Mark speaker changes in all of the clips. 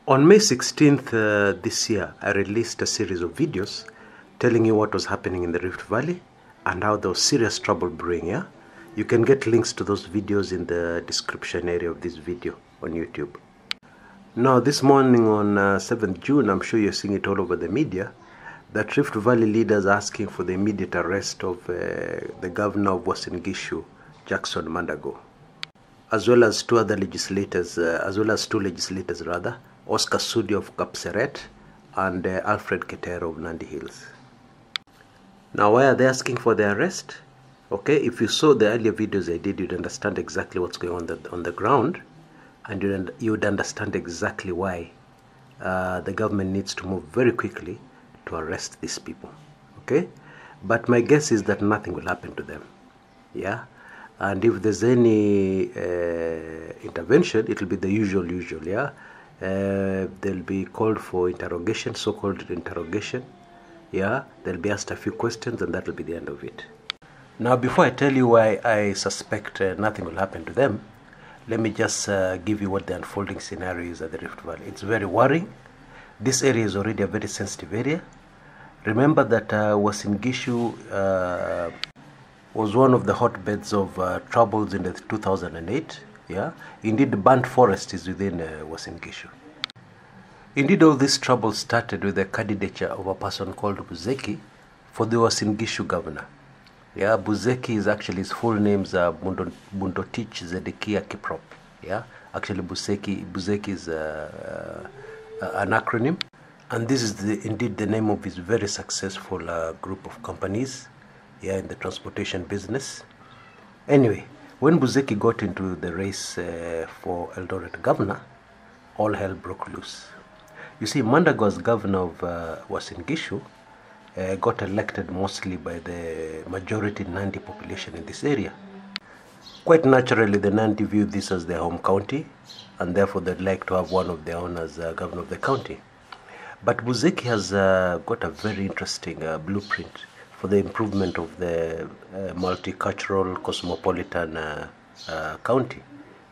Speaker 1: On May 16th this year, I released a series of videos telling you what was happening in the Rift Valley and how there was serious trouble brewing. Yeah, you can get links to those videos in the description area of this video on YouTube. Now, this morning on 7th June, I'm sure you're seeing it all over the media, that Rift Valley leaders are asking for the immediate arrest of the governor of Uasin Gishu, Jackson Mandago, as well as two legislators, Oscar Sudi of Kapseret and Alfred Ketero of Nandi Hills. Now, why are they asking for the arrest? Okay, if you saw the earlier videos I did, you'd understand exactly what's going on the ground, and you'd understand exactly why the government needs to move very quickly to arrest these people. Okay, but my guess is that nothing will happen to them. Yeah, and if there's any intervention, it will be the usual. Yeah, they'll be called for interrogation, so-called interrogation. Yeah, they'll be asked a few questions, and that will be the end of it. Now, before I tell you why I suspect nothing will happen to them, let me just give you what the unfolding scenario is at the Rift Valley. It's very worrying. This area is already a very sensitive area. Remember that Uasin Gishu was one of the hotbeds of troubles in the 2008. Yeah, indeed, the burnt forest is within Uasin Gishu. Indeed, all this trouble started with the candidature of a person called Buzeki for the Uasin Gishu governor. Yeah, Buzeki is actually, his full name's Bundotich Zedekia Kiprop. Yeah, actually Buzeki is an acronym, and this is indeed the name of his very successful group of companies, yeah, in the transportation business. Anyway, when Buzeki got into the race for Eldoret governor, all hell broke loose. You see, Mandago as governor of Uasin Gishu got elected mostly by the majority Nandi population in this area. Quite naturally, the Nandi view this as their home county, and therefore they'd like to have one of their own as governor of the county. But Buzeki has got a very interesting blueprint for the improvement of the multicultural, cosmopolitan county.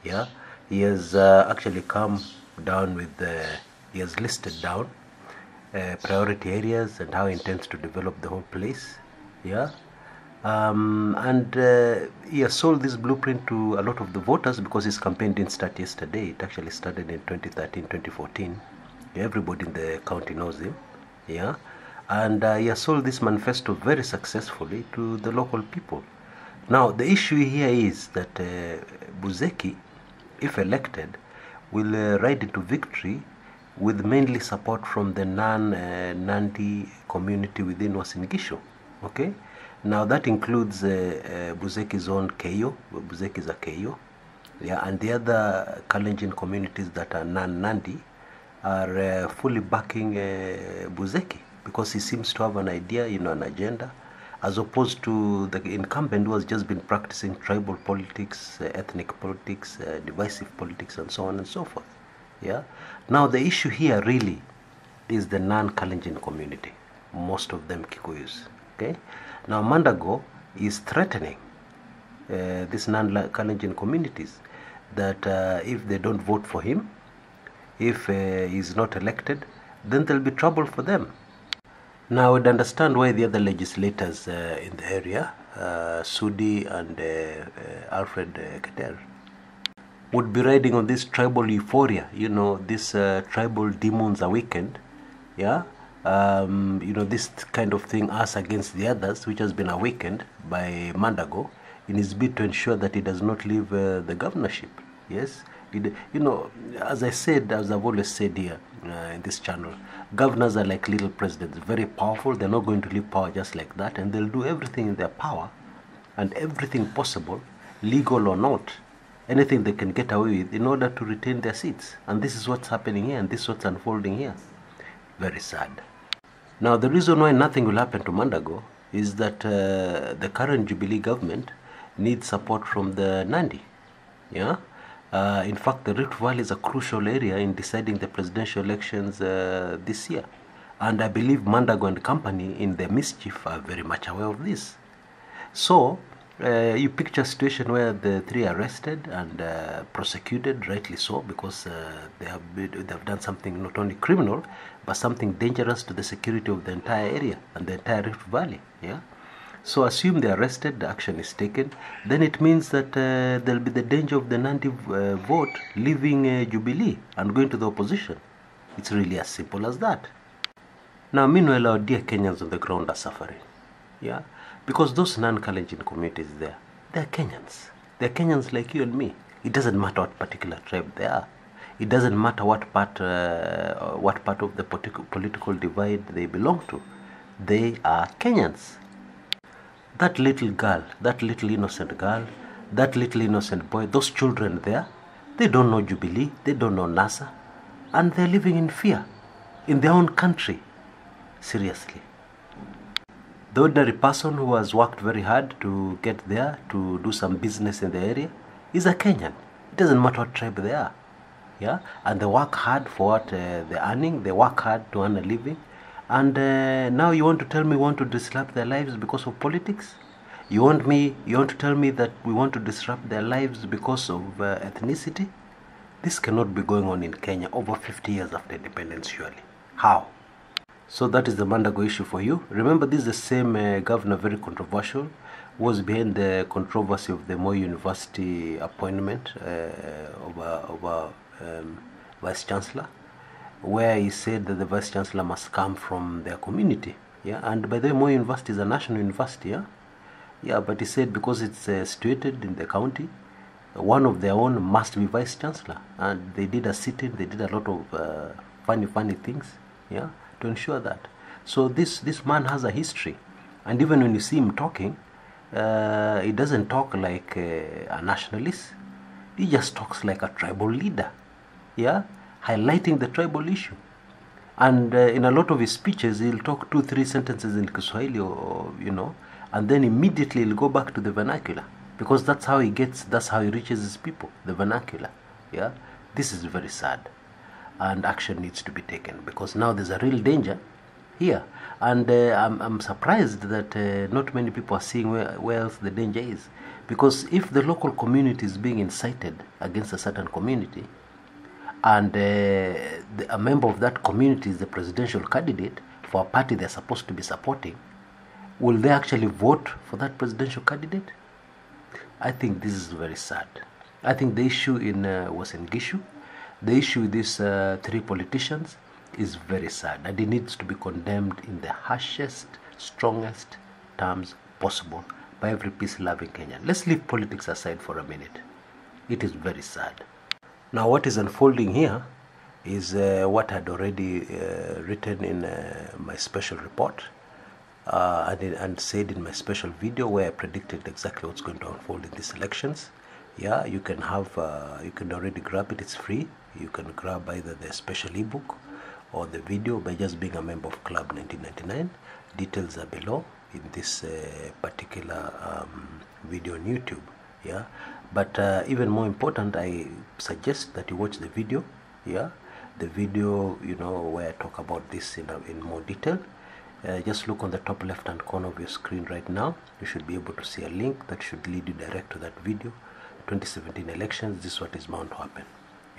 Speaker 1: Yeah, he has actually come down with he has listed down priority areas and how he intends to develop the whole place. Yeah, and he has sold this blueprint to a lot of the voters because his campaign didn't start yesterday. It actually started in 2013, 2014. Everybody in the county knows him. Yeah, and he has sold this manifesto very successfully to the local people. Now, the issue here is that Buzeki, if elected, will ride into victory with mainly support from the non-Nandi community within Uasin Gishu. Okay, now that includes Buzeki's own KO. Buzeki is a KO. Yeah, and the other Kalenjin communities that are non-Nandi are fully backing Buzeki because he seems to have an idea, an agenda, as opposed to the incumbent who has just been practicing tribal politics, ethnic politics, divisive politics, and so on and so forth. Yeah. Now, the issue here really is the non-Kalenjin community, most of them Kikuyus. Okay. Now, Mandago is threatening these non-Kalenjin communities that if they don't vote for him, if he's not elected, then there'll be trouble for them. Now, I would understand why the other legislators in the area, Sudi and Alfred Keter, would be riding on this tribal euphoria. This tribal demons awakened. Yeah, this kind of thing, us against the others, which has been awakened by Mandago in his bid to ensure that he does not leave the governorship. Yes, as I've always said here in this channel, governors are like little presidents, very powerful. They're not going to leave power just like that, and they'll do everything in their power and everything possible, legal or not, anything they can get away with in order to retain their seats. And this is what's happening here, and this is what's unfolding here. Very sad. Now, the reason why nothing will happen to Mandago is that the current Jubilee government needs support from the Nandi. Yeah. In fact, the Rift Valley is a crucial area in deciding the presidential elections this year. And I believe Mandago and company in their mischief are very much aware of this. So, You picture a situation where the three are arrested and prosecuted, rightly so, because they have done something not only criminal, but something dangerous to the security of the entire area and the entire Rift Valley. Yeah. So assume they're arrested, the action is taken, then it means that there'll be the danger of the Nandi vote leaving Jubilee and going to the opposition. It's really as simple as that. Now, meanwhile, our dear Kenyans on the ground are suffering. Yeah, because those non-Kalenjin communities there, they're Kenyans. They're Kenyans like you and me. It doesn't matter what particular tribe they are. It doesn't matter what part of the political divide they belong to. They are Kenyans. That little girl, that little innocent girl, that little innocent boy, those children there, they don't know Jubilee, they don't know NASA, and they're living in fear in their own country. Seriously. The ordinary person who has worked very hard to get there, to do some business in the area, is a Kenyan. It doesn't matter what tribe they are. Yeah? And they work hard for what they're earning, they work hard to earn a living. And now you want to tell me we want to disrupt their lives because of politics? You want to tell me that we want to disrupt their lives because of ethnicity? This cannot be going on in Kenya over 50 years after independence, surely. How? So that is the Mandago issue for you. Remember, this is the same governor, very controversial, was behind the controversy of the Moi University appointment of a vice chancellor, where he said that the vice chancellor must come from their community. Yeah, and by the way, Moi University is a national university. Yeah, yeah, but he said because it's situated in the county, one of their own must be vice chancellor, and they did a sit-in. They did a lot of funny things. Yeah, to ensure that. So this man has a history, and even when you see him talking, he doesn't talk like a nationalist. He just talks like a tribal leader. Yeah, highlighting the tribal issue. And in a lot of his speeches, he'll talk 2-3 sentences in Kiswahili, or and then immediately he'll go back to the vernacular, because that's how he reaches his people, the vernacular. Yeah, this is very sad, and action needs to be taken, because now there's a real danger here, and I'm surprised that not many people are seeing where else the danger is, because if the local community is being incited against a certain community, and a member of that community is the presidential candidate for a party they're supposed to be supporting, will they actually vote for that presidential candidate? I think this is very sad. I think the issue in Uasin Gishu, the issue with these 3 politicians, is very sad, and it needs to be condemned in the harshest, strongest terms possible by every peace-loving Kenyan. Let's leave politics aside for a minute. It is very sad. Now, what is unfolding here is what I had already written in my special report and said in my special video, where I predicted exactly what's going to unfold in these elections. Yeah, you can already grab it. It's free. You can grab either the special ebook or the video by just being a member of Club 1999. Details are below in this particular video on YouTube. Yeah, but even more important, I suggest that you watch the video. Yeah, the video, where I talk about this in more detail. Just look on the top left hand corner of your screen right now. You should be able to see a link that should lead you direct to that video. 2017 elections, this is what is bound to happen.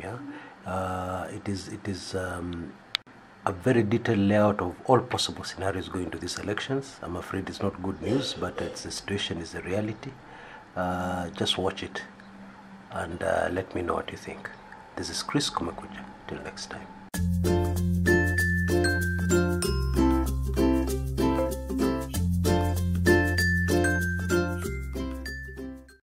Speaker 1: Yeah, it is a very detailed layout of all possible scenarios going to these elections. I'm afraid it's not good news, but the situation is a reality. Just watch it and let me know what you think. This is Chris Kumekuja. Till next time.